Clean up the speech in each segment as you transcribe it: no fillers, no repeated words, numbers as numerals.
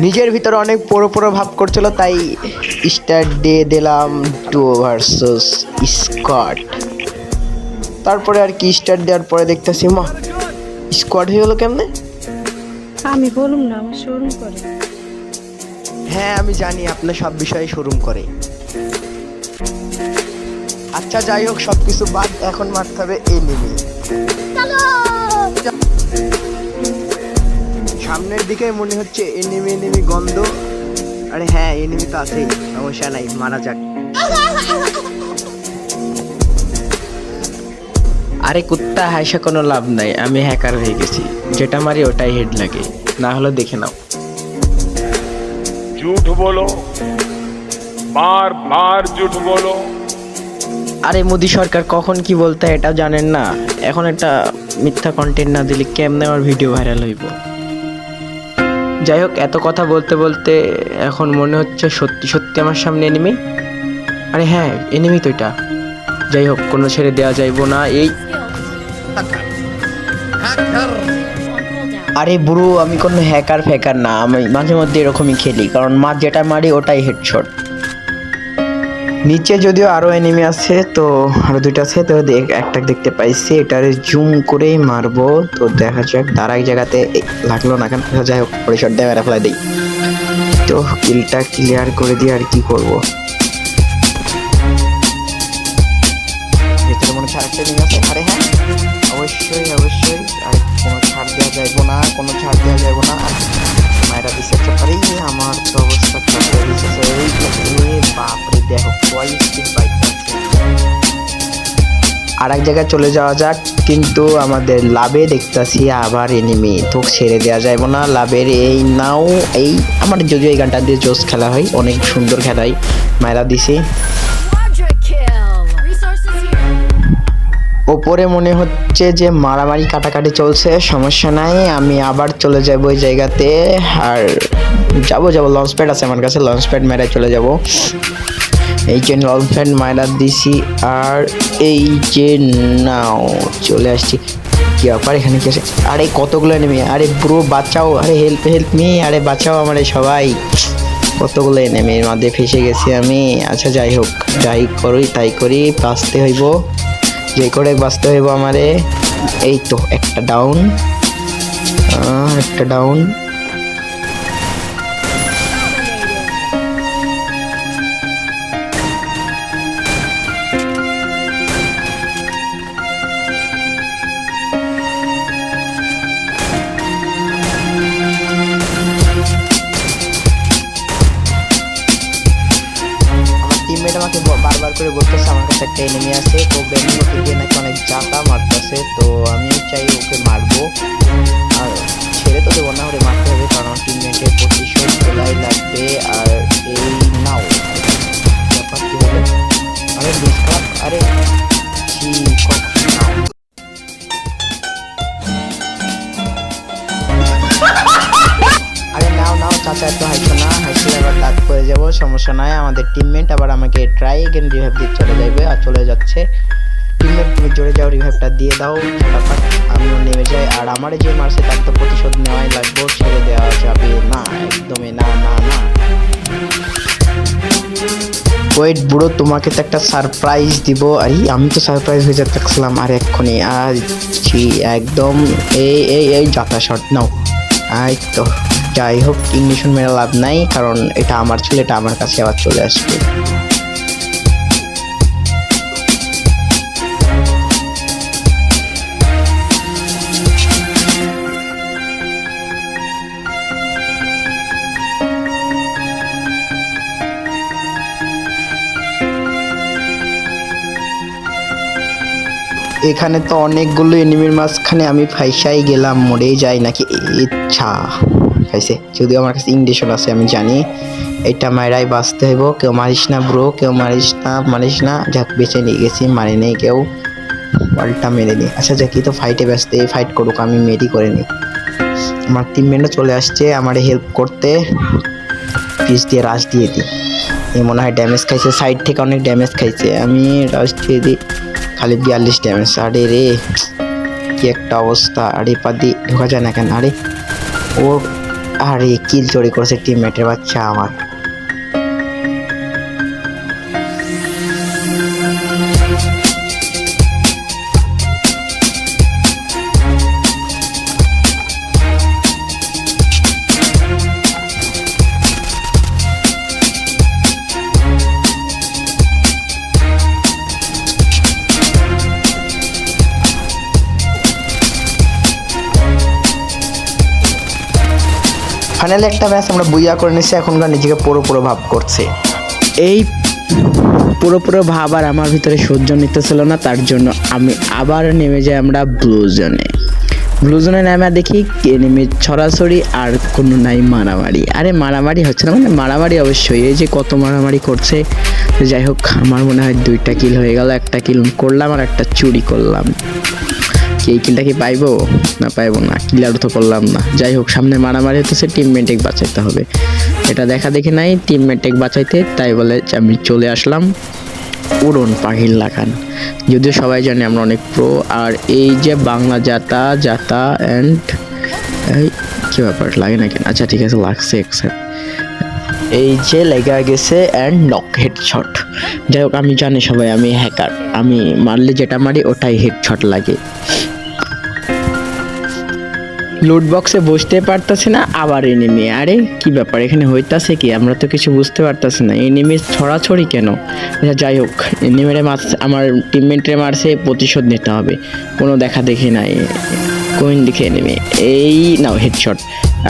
নিজের ভিতরে অনেক পুরো পুরো ভাব করছিল, তাই স্টার্ট দিয়ে দিলাম ডুও ভার্সেস স্কোয়াড। তারপরে আর কি স্টার্ট দেওয়ার পরে দেখতেছি মা স্কোয়াড হয়ে গেলো কেমনে। আমি বলুম না, আমার শোরুম করে। হ্যাঁ আমি জানি আপনার সব বিষয়ে শোরুম করে। আচ্ছা যাই হোক, সবকিছু বাদ, এখন মারতে হবে এনিমি। সামনের দিকে মনে হচ্ছে এনিমি গন্ধ। আরে হ্যাঁ এনিমি তো আছেই, সমস্যা নাই, মারা যাক। আরে কুত্তা হাসা কোনো লাভ নাই, আমি হ্যাকার হয়ে গেছি, যেটা মারি ওটাই হেড লাগে, না হলে দেখে নাও। झूठ बोलो, बार बार झूठ बोलो। আরে মোদি সরকার কখন কি বলতে হয় এটাও জানেন না। এখন একটা মিথ্যা কন্টেন্ট না দিলে কেমনে আমার ভিডিও ভাইরাল হইব। যাই হোক, এত কথা বলতে বলতে এখন মনে হচ্ছে সত্যি সত্যি আমার সামনে এনিমি। আরে হ্যাঁ এনিমি তো এটা। যাই হোক, কোনো ছেড়ে দেওয়া যাইব না। এই আরে বুড়ো, আমি কোনো হ্যাকার ফ্যাকার না, আমি মাঝে মধ্যে এরকমই খেলি, কারণ যেটা মারি ওটাই হেডশট। নিচে যদিও আরো এনিমি আছে, তো আরো দুইটা আছে, তো একটা দেখতে পাইছি, এটারে জুম করেই মারবো। তো দেখা যাক, দাঁড়া এক জায়গাতে লাগলো না কেন। যাই হোক, পরিশট দিয়ে মেরে ফেলাই দিই। তো কিলটা ক্লিয়ার করে দিয়ে আর কি করবো। ভেতরে মনে হচ্ছে আরেকটা এনিমি আছে। আরে হ্যাঁ অবশ্যই অবশ্যই, আর কোনো ছাড় দেওয়া যাইব না, কোনো ছাড় দেওয়া যাইব না। মায়েরা দিচ্ছে আরে আমার তো অবস্থা খারাপ হয়ে গেছে। বাপরে দেখো কয় স্পিড বাইক আর এক জায়গায় চলে যাওয়া যাক। কিন্তু আমাদের লাভে দেখতেছি আবার এনিমি, তো ছেড়ে দেওয়া যাইব না। লাভের এই নাও, এই আমার যদিও এই গানটা দিয়ে জোস খেলা হয়, অনেক সুন্দর খেলাই। মায়েরা দিছি ওপরে, মনে হচ্ছে যে মারামারি কাটাকাটি চলছে, সমস্যা নাই, আমি আবার চলে যাব ওই জায়গাতে। আর যাবো লঞ্চ প্যাড আছে আমার কাছে, লঞ্চ প্যাড মেরে চলে যাব। এই যে লঞ্চ প্যাড মারা দিছি, আর এই যে নাও চলে আসছি। কি ব্যাপার এখানে কি আছে? আরে কতগুলো এনিমি, আরে পুরো বাঁচাও, আরে হেল্প মি, আরে বাঁচাও আমারে সবাই। কতগুলো এনিমির মধ্যে ফেসে গেছি আমি। আচ্ছা যাই হোক, যাই করি তাই করি, বাঁচতে হইব, যে করে বাঁচতে হইব আমারে। এই তো একটা ডাউন, একটা ডাউন। টিমমেট আমাকে বারবার করে বলতেছে আমার কাছে একটা এনিমি আছে, তো ব্যান্ডিংকে দিয়ে নাকি অনেক জাতা মারতেছে। তো আমি চাই ওকে মারবো, আর ছেড়ে তো দেবো না, ওরে মারতে হবে, কারণ টিমমেটের প্রতিশোধ তোলাই লাগবে। আর এই নাও ব্যাপার কি হবে, আরে ডিসকাপ, আরে কি আরে নাও চাচা, এত হাইছো না, হাইছিলে আবার দাঁত পড়ে যাবো, সমস্যা নাই। আমাদের টিমমেট আবার আমাকে ট্রাই এগেন রিভাইভ দিয়ে চলে যাবে, আর চলে যাচ্ছে। টিমমেট তুমি জোরে যাও, রিভাইভটা দিয়ে দাও ফটাফট, আমিও নেমে যাই। আর আমার যে মারছে তার তো প্রতিশোধ নেওয়াই লাগবে, ছেড়ে দেওয়া যাবে না, একদমই না না না। ওয়েট বুড়ো, তোমাকে তো একটা সারপ্রাইজ দিব। আরে আমি তো সারপ্রাইজ হয়ে যাচ্ছিলাম আর এক্ষুনি, আর একদম এই যাতা শট নাও। এই তো যাই হোক, ইংলিশন মেরে লাভ নাই, কারণ এটা আমার ছিল, এটা আমার কাছে আবার চলে আসবে। এখানে তো অনেকগুলো এনিমির মাঝখানে আমি ফাইসাই গেলাম, মরেই যাই নাকি। ইচ্ছা খাইছে, যদিও আমার কাছে ইংলিশন আছে আমি জানি। এটা মায়েরাই বাঁচতে হইব, কেউ মারিস না ব্রো, কেউ মারিস না। যাক বেঁচে নিয়ে গেছি, মারি নেই কেউ, পাল্টা মেরে নি। আচ্ছা যাক, তো ফাইটে ব্যস্ত, এই ফাইট করুক, আমি মেরি করে নিই। আমার টিমমেটও চলে আসছে আমার হেল্প করতে, পিস দিয়ে রাশ দিয়ে দিই। এই মনে হয় ড্যামেজ খাইছে, সাইড থেকে অনেক ড্যামেজ খাইছে, আমি রাশ দিয়ে দিই, খালি 42 ড্যামেজ। আরে রে কি একটা অবস্থা, আরে পাদি ঢোকা যায় না কেন? আরে ও আরে কিল চুরি করেছে টিমমেটের বাচ্চা আমার। ফাইনালি একটা ম্যাচ আমরা বুইয়া করে নিচ্ছি, এখনকার নিজেকে পুরো ভাব করছে। এই পুরো ভাব আর আমার ভিতরে সহ্য নিতেছিল না, তার জন্য আমি আবার নেমে যাই আমরা ব্লু জোনে নেমে দেখি এনিমি ছড়াছড়ি আর কোনো নাই মারামারি। আরে মারামারি হচ্ছে না, মানে মারামারি অবশ্যই, এই যে কত মারামারি করছে। যাই হোক আমার মনে হয় 2টা কিল হয়ে গেল, একটা কিল করলাম আর একটা চুরি করলাম। এই কিলটা কি পাইবো না পাইবো না, কিলার তো করলাম না। যাই হোক সামনে মারামারি হতেছে, টিমমেটকে বাঁচাইতে হবে, এটা দেখা দেখি নাই টিমমেটকে বাঁচাইতে, তাই বলে আমি চলে আসলাম উড়ন পাখির লাগান। যদিও সবাই জানে আমরা অনেক প্রো। আর এই যে বাংলা জাতা অ্যান্ড এই কি ব্যাপার লাগে না কেন, আচ্ছা ঠিক আছে লাগছে একসাথে, এই যে লেগে গেছে অ্যান্ড নক হেডশট। যাই হোক আমি জানি সবাই আমি হ্যাকার, আমি মারলে যেটা মারি ওটাই হেডশট লাগে। লুট বক্সে বসতে পারতেছি না, আবার এনিমি। আরে কি ব্যাপার এখানে হইতাছে কি, আমরা তো কিছু বুঝতে পারতেছি না, এনিমি ছড়াছড়ি কেন। যাই হোক এনিমিরে আমার টিমমেটরে মারছে, প্রতিশোধ নিতে হবে, কোনো দেখা দেখি নাই। কোন দিকে এনিমি, এই নাও হেডশট।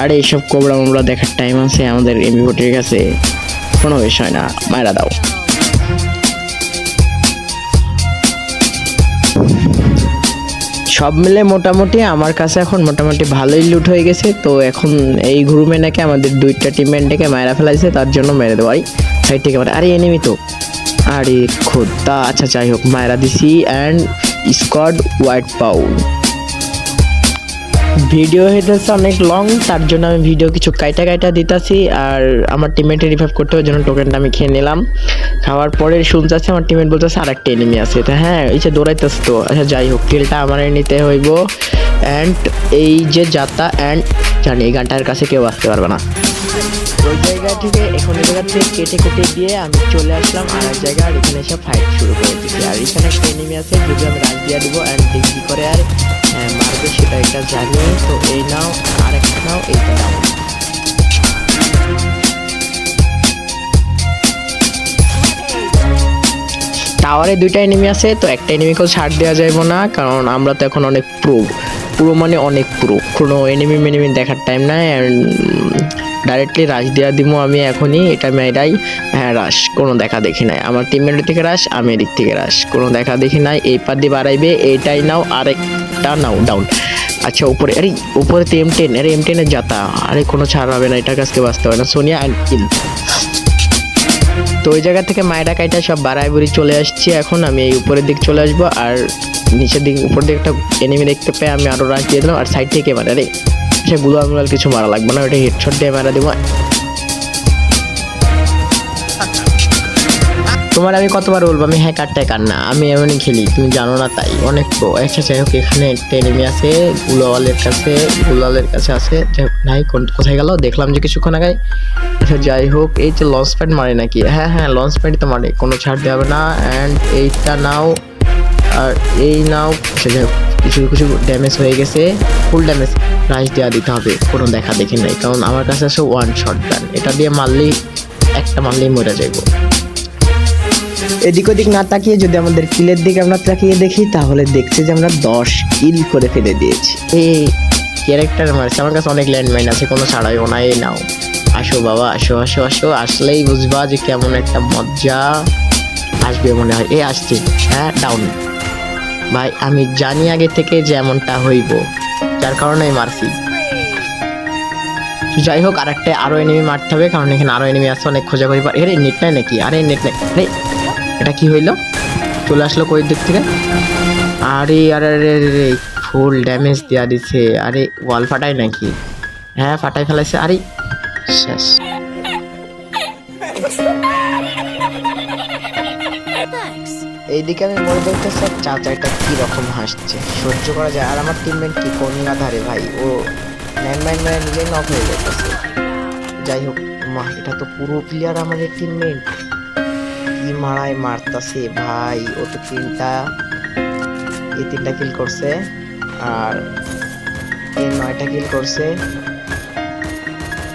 আরে এইসব কোবরা মোবরা দেখার টাইম আছে আমাদের এমবি40 কাছে, কোনো বিষয় না, মারা দাও। সব মিলে মোটামুটি আমার কাছে এখন মোটামুটি ভালোই লুট হয়ে গেছে। তো এখন এই গ্রুপে নাকি আমাদের 2টা টিমমেটকে মারা ফেলাইছে, তার জন্য মেরে দেবো। সাইড থেকে মারে, আরে এনিমি তো, আরে খোদা। আচ্ছা যাই হোক মারা দিছি and squad wide Paul. Video হইতেছে অনেক লং, তার জন্য আমি ভিডিও কিছু কাইটা দিতেছি। আর আমার টিমমেটে রিভাইভ করতে হবে জন্য টোকেনটা আমি খেয়ে নিলাম। খাওয়ার পরে শুনতেছি আমার টিমমেট বলতেছে আর একটা এনিমি আছে, তো হ্যাঁ এই যে দৌড়াইতেছে তো। আচ্ছা যাই হোক কিলটা আমারই নিতে হইব। অ্যান্ড এই যে যাতা অ্যান্ড জানি এই গানটার কাছে কেউ আসতে পারবে না। ওই জায়গা থেকে এখন এই জায়গা থেকে কেটে দিয়ে আমি চলে আসলাম আর এক জায়গা, আর এখানে এসে ফাইট শুরু করে দিচ্ছি। আর এখানে একটা এনিমি আছে, যদি আমি রাশ দিয়ে দিব অ্যান্ড দেখি করে আর মারবে সেটা একটা জানি। তো এই নাও আরেকটা নাও, এইটা নাও। টাওয়ারে 2টা এনিমি আছে, তো একটা এনিমিকেও ছাড় দেওয়া যাইব না, কারণ আমরা তো এখন অনেক পুরো মানে অনেক পুরো, কোনো এনিমি দেখার টাইম নাই। অ্যান্ড ডাইরেক্টলি রাশ দেওয়া দিব আমি এখনই, এটা মেয়েরাই। হ্যাঁ রাশ, কোনো দেখা দেখি নাই, আমার টিমমেটের থেকে রাশ, আমি এদিক থেকে রাশ, কোনো দেখা দেখি নাই। এই পার দিয়ে বাড়াইবে, এইটাই নাও, আরেকটা নাও ডাউন। আচ্ছা উপরে, আরে উপরে তো M10, আরে M10-এর যাতা, আরে কোনো ছাড় হবে না, এটার কাছকে বাঁচতে হবে না। Sonia and kill. তো ওই জায়গা থেকে মায়েরা কাইটা সব বাড়াই বুড়ি চলে আসছি। এখন আমি এই উপরের দিক চলে আসবো, আর নিচের দিক উপর দিকে একটা এনিমি দেখতে পেয়ে আমি আরও রাশ দিয়ে দিলাম। আর সাইড থেকে মারা, আরে সে গুলাল কিছু মারা লাগবে না, ওটা হেডশট দিয়ে মারা দেবো। তোমার আমি কতবার বলবো আমি হ্যাকার ট্যাকার না, আমি এমনই খেলি, তুমি জানো না তাই, অনেক প্রো। আচ্ছা যাই হোক এখানে একটা এনিমি আছে গুলালের কাছে আছে, নাই কোথায় গেল দেখলাম যে কিছুক্ষণ আগে। আচ্ছা যাই হোক এই যে লঞ্চ প্যাড মারে নাকি, হ্যাঁ লঞ্চ প্যাডই তো মারে, কোনো ছাড় দেওয়া হবে না। অ্যান্ড এইটা নাও আর এই নাও। আচ্ছা যাই হোক কিছু ড্যামেজ হয়ে গেছে, ফুল ড্যামেজ, রাইস দেওয়া দিতে হবে, কোনো দেখা দেখি নাই, কারণ আমার কাছে আছে 1 শট গান, এটা দিয়ে মারলেই একটা মারলেই মরে যাইব। এদিক ওদিক না তাকিয়ে যদি আমাদের কিলের দিকে আমরা তাকিয়ে দেখি, তাহলে দেখছি যে আমরা 10 কিল করে ফেলে দিয়েছি। এই ক্যারেক্টার মারছে, আমার কাছে অনেক ল্যান্ডমাইন আছে, কোনো ছাড়াইও না। এই নাও, আসো বাবা আসো, আসলেই বুঝবা যে কেমন একটা মজা আসবে মনে হয়। এই আসছে, হ্যাঁ ডাউন। ভাই আমি জানি আগে থেকে যে এমনটা হইব, যার কারণে মারছি। যাই হোক আরো এনিমি মারতে হবে, কারণ এখানে আরো এনিমি আছে, অনেক খোঁজাখুঁজি। আরে নেট নাই নাকি, আরে নেট নাই, আরে এটা কি হইলো, চলে আসলো কই দিক থেকে। আরে আরে আরে ফুল ড্যামেজ দেওয়া দিছে, আরে ওয়াল ফাটাই নাকি, হ্যাঁ ফাটাই ফেলাইছে। আরে শেষ। এইদিকে আমি মনে করতেছি চাচাটা কি রকম হাসছে, সহ্য করা যায়। আর আমার টিমমেট কি কোন ধারে ভাই, ও ল্যান্ডমাইন মেরে নিজেই নক হয়ে যাচ্ছে। যাই হোক, মা এটা তো পুরো প্লেয়ার আমাদের টিমমেট, কি মারায় মারতাছে ভাই। ও তো এই তিনটা কিল করছে আর এই 9টা কিল করছে।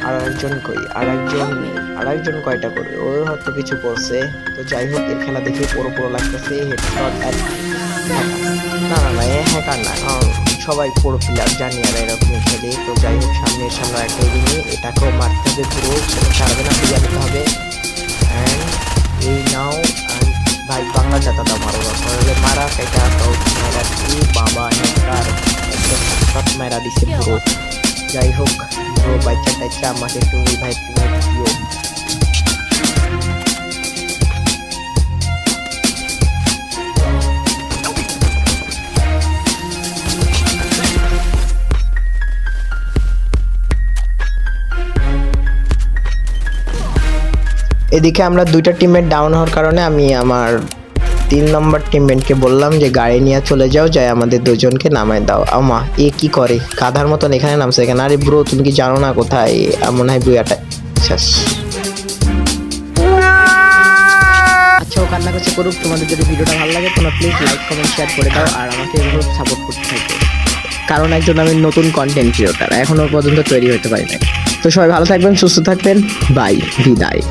আর একজন কয়টা করবে, ও হয়তো কিছু করছে। তো যাই হোক, এর খেলা দেখে পুরো লাগতেছে হেডশট। না এ হ্যাকার না, সবাই পুরো প্লেয়ার জানি আর এরকমই খেলে। তো যাই হোক, সামনে একটা এনিমি, এটাকেও মারতে হবে, পুরো ছাড়বে না, ফিরিয়ে নিতে হবে। অ্যান্ড এই নাও ভাই বাংলা জাতাটা মারো না, মারা এটা মেরা কি বাবা হ্যাকার একদম শট মেরা দিছে পুরো। যাই হোক ব্রো, বাচ্চা আমাকে একটু রিভাইভ দিও। এদিকে আমরা 2টা টিমমেট ডাউন হওয়ার কারণে আমি আমার 3 নম্বর টিমমেটকে বললাম যে গাড়ি নিয়ে চলে যাও, যাই আমাদের দুজনকে নামায় দাও। আমা এ কি করে গাধার মতন এখানে নামছে এখানে। আরে ব্রো, তুমি কি জানো না কোথায়? মনে হয় বুয়াটা শেষ। আচ্ছা, ও কান্না করছে করুক। তোমাদের যদি ভিডিওটা ভালো লাগে তোমরা প্লিজ লাইক কমেন্ট শেয়ার করে দাও আর আমাকে এগুলো সাপোর্ট করতে থাকো, কারণ একজন আমি নতুন কন্টেন্ট ক্রিয়েটর, এখনো পর্যন্ত তৈরি হতে পারি না। তো সবাই ভালো থাকবেন, সুস্থ থাকবেন, বাই, বিদায়।